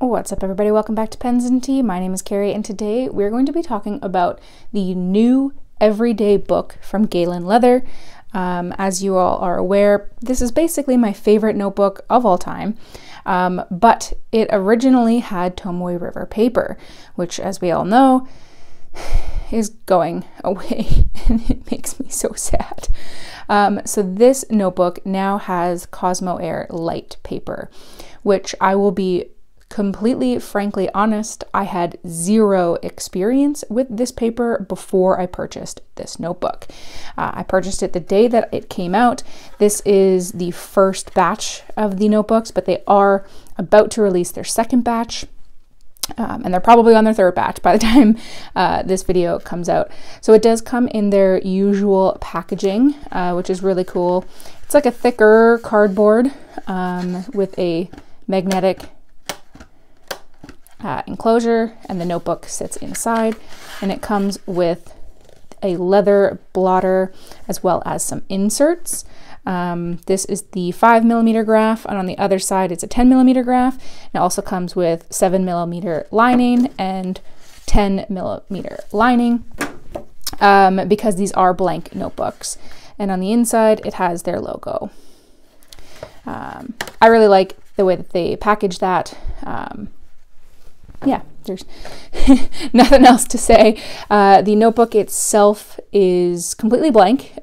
What's up, everybody? Welcome back to Pens and Tea. My name is Carrie, and today we're going to be talking about the new everyday book from Galen Leather. As you all are aware, this is basically my favorite notebook of all time, but it originally had Tomoe River paper, which, as we all know, is going away, and it makes me so sad. So this notebook now has Cosmo Air light paper, which I will be completely frankly honest, I had zero experience with this paper before I purchased this notebook. I purchased it the day that it came out. This is the first batch of the notebooks, but they are about to release their second batch. And they're probably on their third batch by the time this video comes out. So it does come in their usual packaging, which is really cool. It's like a thicker cardboard with a magnetic enclosure, and the notebook sits inside, and it comes with a leather blotter as well as some inserts. This is the 5mm graph, and on the other side it's a 10mm graph. It also comes with 7mm lining and 10mm lining because these are blank notebooks. And on the inside it has their logo. I really like the way that they package that. Yeah, there's nothing else to say. The notebook itself is completely blank.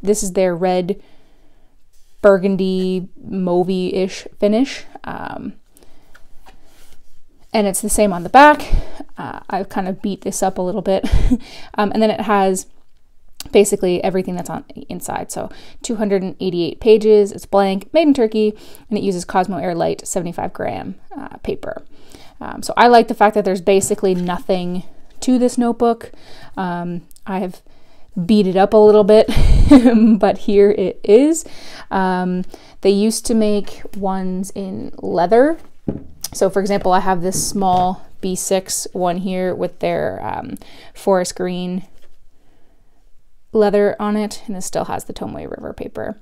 This is their red burgundy mauvey-ish finish. And it's the same on the back. I've kind of beat this up a little bit. And then it has basically everything that's on the inside. So 288 pages, it's blank, made in Turkey, and it uses Cosmo Air Light 75-gram paper. So I like the fact that there's basically nothing to this notebook. I have beat it up a little bit, but here it is. They used to make ones in leather. So for example, I have this small B6 one here with their forest green leather on it, and it still has the Tomoe River paper.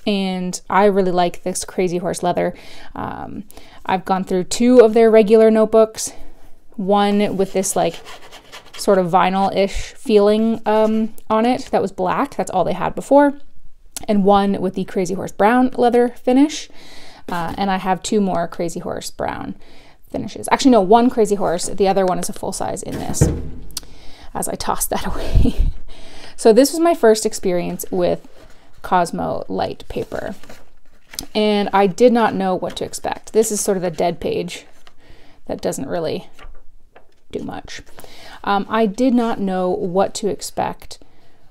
And I really like this Crazy Horse leather. I've gone through two of their regular notebooks, one with this like sort of vinyl-ish feeling on it that was black, that's all they had before, and one with the Crazy Horse brown leather finish. And I have two more Crazy Horse brown finishes. Actually, no, one Crazy Horse, the other one is a full size in this, as I tossed that away. So this was my first experience with Cosmo light paper, and I did not know what to expect. This is sort of a dead page that doesn't really do much. I did not know what to expect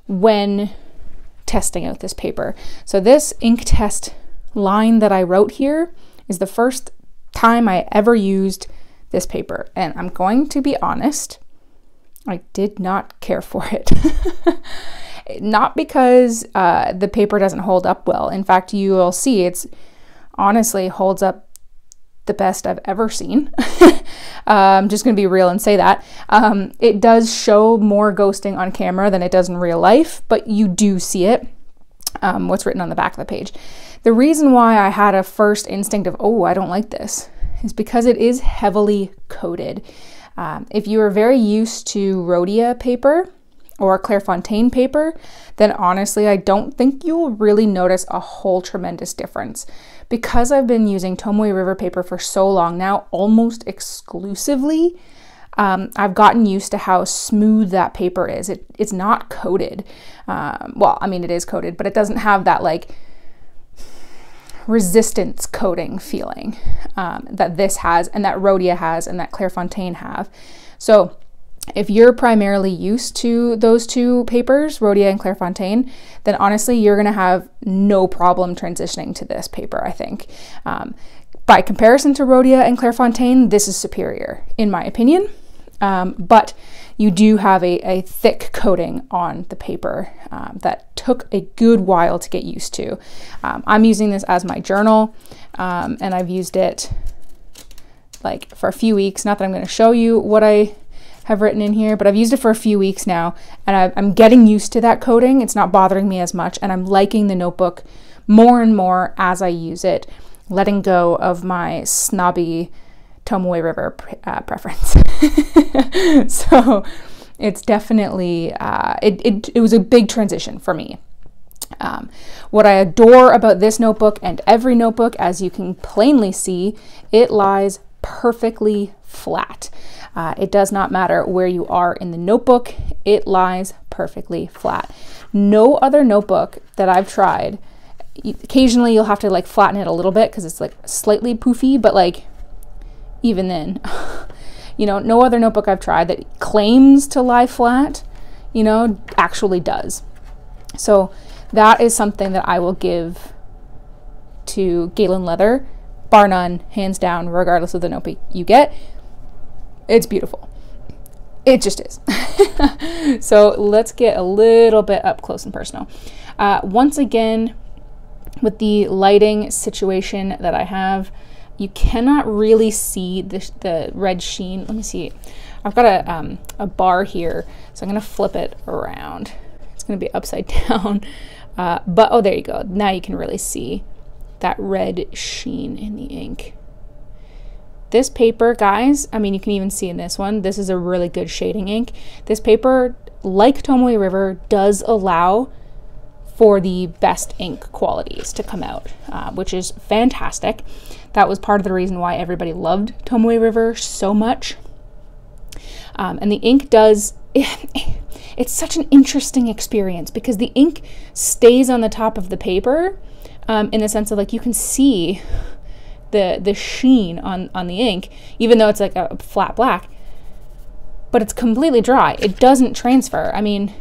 when testing out this paper. So this ink test line that I wrote here is the first time I ever used this paper, and I'm going to be honest, I did not care for it. Not because the paper doesn't hold up well. In fact, you will see it's honestly holds up the best I've ever seen. I'm just going to be real and say that. It does show more ghosting on camera than it does in real life, but you do see it, what's written on the back of the page. The reason why I had a first instinct of, oh, I don't like this, is because it is heavily coated. If you are very used to Rhodia paper or Clairefontaine paper, then honestly, I don't think you'll really notice a whole tremendous difference. Because I've been using Tomoe River paper for so long now, almost exclusively, I've gotten used to how smooth that paper is. It's not coated. Well, I mean, it is coated, but it doesn't have that like resistance coating feeling that this has, and that Rhodia has, and that Clairefontaine have. So if you're primarily used to those two papers, Rhodia and Clairefontaine, then honestly, you're going to have no problem transitioning to this paper, I think. By comparison to Rhodia and Clairefontaine, this is superior, in my opinion. But you do have a thick coating on the paper that took a good while to get used to. I'm using this as my journal, and I've used it like for a few weeks. Not that I'm going to show you what I have written in here, but I've used it for a few weeks now, and I'm getting used to that coating. It's not bothering me as much, and I'm liking the notebook more and more as I use it. letting go of my snobby Tomoe River preference. So it's definitely, it was a big transition for me. What I adore about this notebook and every notebook, as you can plainly see, it lies perfectly flat. It does not matter where you are in the notebook, it lies perfectly flat. No other notebook that I've tried, occasionally you'll have to like flatten it a little bit because it's like slightly poofy, but like even then, you know, no other notebook I've tried that claims to lie flat, you know, actually does. So that is something that I will give to Galen Leather, bar none, hands down, regardless of the notebook you get. It's beautiful. It just is. So let's get a little bit up close and personal. Once again, with the lighting situation that I have, you cannot really see the red sheen. Let me see. I've got a bar here, so I'm going to flip it around. It's going to be upside down. But, oh, there you go. Now you can really see that red sheen in the ink. This paper, guys, I mean, you can even see in this one, this is a really good shading ink. This paper, like Tomoe River, does allow for the best ink qualities to come out, which is fantastic. That was part of the reason why everybody loved Tomoe River so much. And the ink does, it's such an interesting experience because the ink stays on the top of the paper in the sense of like you can see the sheen on the ink, even though it's like a flat black, but it's completely dry. It doesn't transfer. I mean,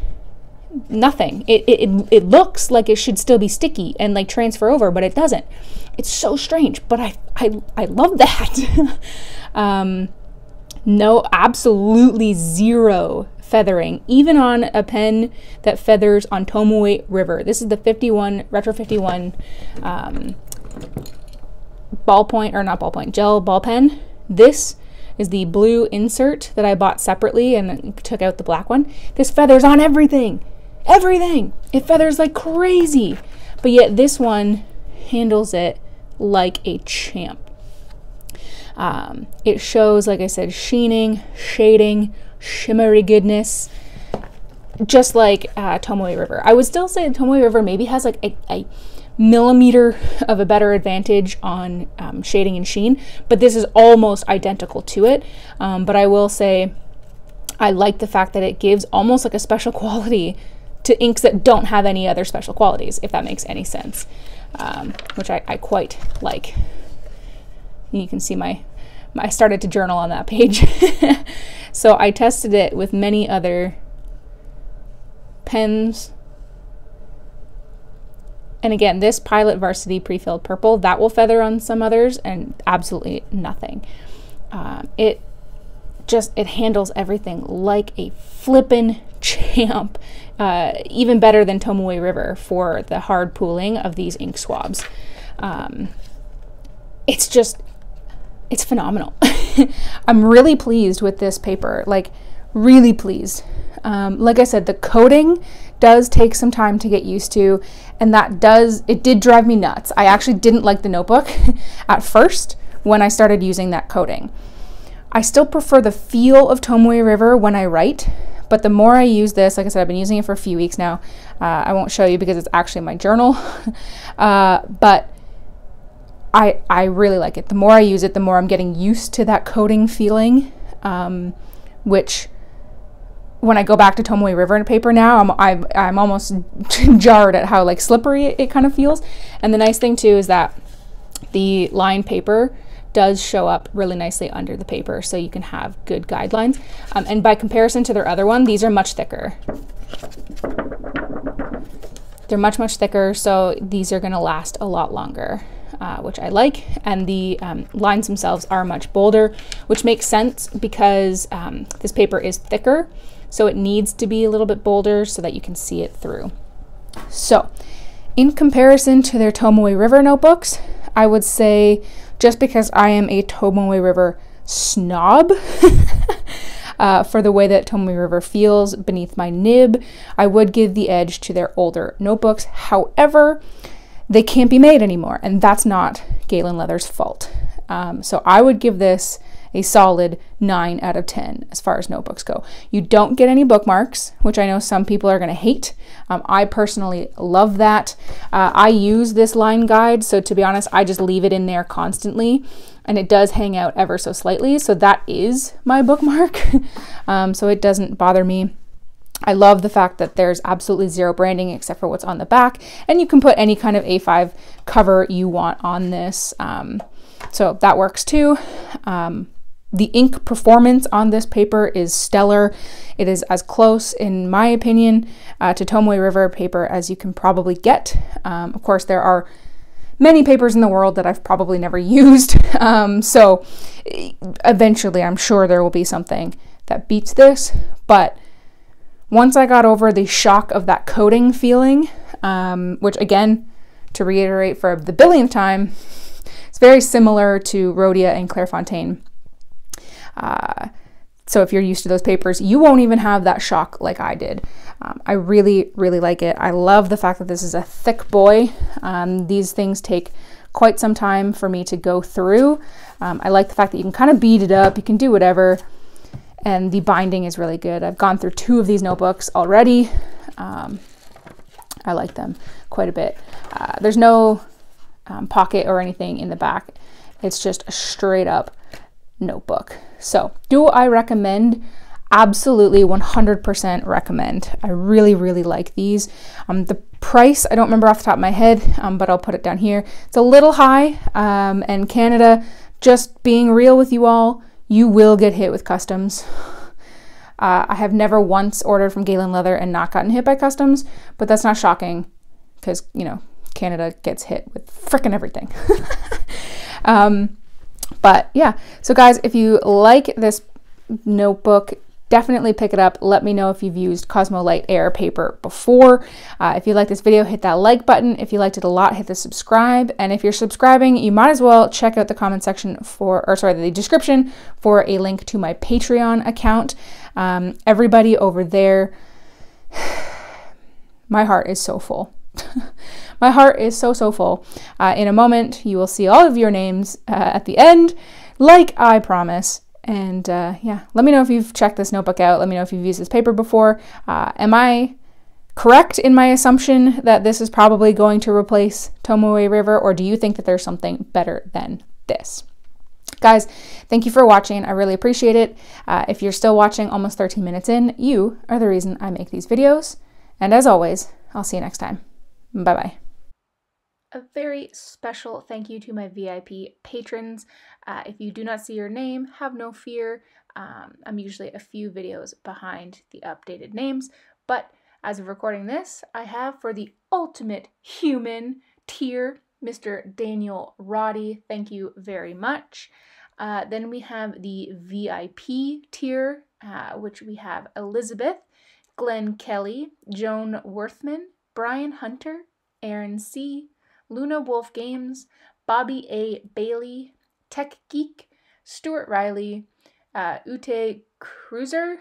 nothing. It looks like it should still be sticky and like transfer over, but it doesn't. It's so strange, but I love that. No, absolutely zero feathering, even on a pen that feathers on Tomoe River. This is the 51 Retro 51 ballpoint, or not ballpoint, gel ball pen. This is the blue insert that I bought separately and took out the black one. This feathers on everything. Everything. It feathers like crazy. But yet this one handles it like a champ. It shows, like I said, sheening, shading, shimmery goodness, just like Tomoe River. I would still say Tomoe River maybe has like a millimeter of a better advantage on shading and sheen, but this is almost identical to it. But I will say I like the fact that it gives almost like a special quality to inks that don't have any other special qualities, if that makes any sense, which I quite like. You can see I started to journal on that page. So I tested it with many other pens. And again, this Pilot Varsity Pre-Filled Purple, that will feather on some others and absolutely nothing. It handles everything like a flippin' champ, even better than Tomoe River for the hard pooling of these ink swabs. It's phenomenal. I'm really pleased with this paper, like really pleased. Like I said, the coating does take some time to get used to, and it did drive me nuts. I actually didn't like the notebook at first when I started using that coating. I still prefer the feel of Tomoe River when I write, but the more I use this, like I said, I've been using it for a few weeks now. I won't show you because it's actually my journal, but I really like it. The more I use it, the more I'm getting used to that coating feeling, which when I go back to Tomoe River in paper now, I'm almost jarred at how like slippery it kind of feels. And the nice thing too is that the lined paper does show up really nicely under the paper, so you can have good guidelines. And by comparison to their other one, these are much thicker. They're much, much thicker, so these are gonna last a lot longer, which I like. And the lines themselves are much bolder, which makes sense because this paper is thicker, so it needs to be a little bit bolder so that you can see it through. So in comparison to their Tomoe River notebooks, I would say, just because I am a Tomoe River snob for the way that Tomoe River feels beneath my nib, I would give the edge to their older notebooks. However, they can't be made anymore, and that's not Galen Leather's fault. So I would give this a solid 9 out of 10 as far as notebooks go. You don't get any bookmarks, which I know some people are going to hate. I personally love that. I use this line guide, so to be honest, I just leave it in there constantly, and it does hang out ever so slightly, so that is my bookmark. So it doesn't bother me. I love the fact that there's absolutely zero branding except for what's on the back, and you can put any kind of A5 cover you want on this. So that works too. The ink performance on this paper is stellar. It is as close, in my opinion, to Tomoe River paper as you can probably get. Of course, there are many papers in the world that I've probably never used. So eventually, I'm sure there will be something that beats this. But once I got over the shock of that coating feeling, which again, to reiterate for the billionth time, it's very similar to Rhodia and Clairefontaine. So if you're used to those papers, you won't even have that shock like I did. I really, really like it. I love the fact that this is a thick boy. These things take quite some time for me to go through. I like the fact that you can kind of beat it up, you can do whatever, and the binding is really good. I've gone through 2 of these notebooks already. I like them quite a bit. There's no pocket or anything in the back. It's just a straight up notebook. So do I recommend? Absolutely, 100% recommend. I really, really like these. The price, I don't remember off the top of my head, but I'll put it down here. It's a little high, and Canada, just being real with you all, you will get hit with customs. I have never once ordered from Galen Leather and not gotten hit by customs, but that's not shocking because, you know, Canada gets hit with frickin' everything. But yeah, so guys, if you like this notebook, definitely pick it up. Let me know if you've used Cosmo Light Air paper before. If you like this video, hit that like button. If you liked it a lot, hit the subscribe. And if you're subscribing, you might as well check out the comment section the description for a link to my Patreon account. Everybody over there, my heart is so full. My heart is so full. In a moment, you will see all of your names at the end, like I promise. And yeah, let me know if you've checked this notebook out. Let me know if you've used this paper before. Am I correct in my assumption that this is probably going to replace Tomoe River, or do you think that there's something better than this? Guys, thank you for watching. I really appreciate it. If you're still watching almost 13 minutes in, you are the reason I make these videos. And as always, I'll see you next time. Bye-bye. A very special thank you to my VIP patrons. If you do not see your name, have no fear. I'm usually a few videos behind the updated names, but as of recording this, I have for the ultimate human tier, Mr. Daniel Roddy. Thank you very much. Then we have the VIP tier, which we have Elizabeth, Glenn Kelly, Joan Worthman, Brian Hunter, Aaron C., Luna Wolf Games, Bobby A. Bailey, Tech Geek, Stuart Riley, Ute Cruiser,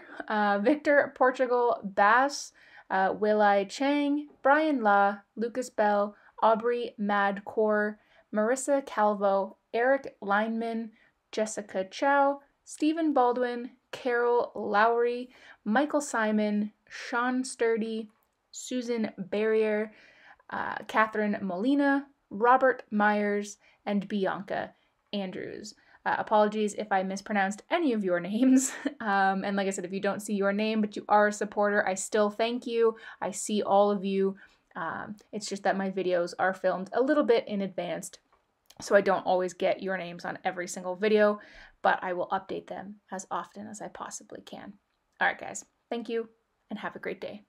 Victor Portugal Bass, Will-I Chang, Brian La, Lucas Bell, Aubrey Madcore, Marissa Calvo, Eric Lineman, Jessica Chow, Stephen Baldwin, Carol Lowry, Michael Simon, Sean Sturdy, Susan Barrier, Catherine Molina, Robert Myers, and Bianca Andrews. Apologies if I mispronounced any of your names. And like I said, if you don't see your name, but you are a supporter, I still thank you. I see all of you. It's just that my videos are filmed a little bit in advance, so I don't always get your names on every single video, but I will update them as often as I possibly can. All right, guys, thank you and have a great day.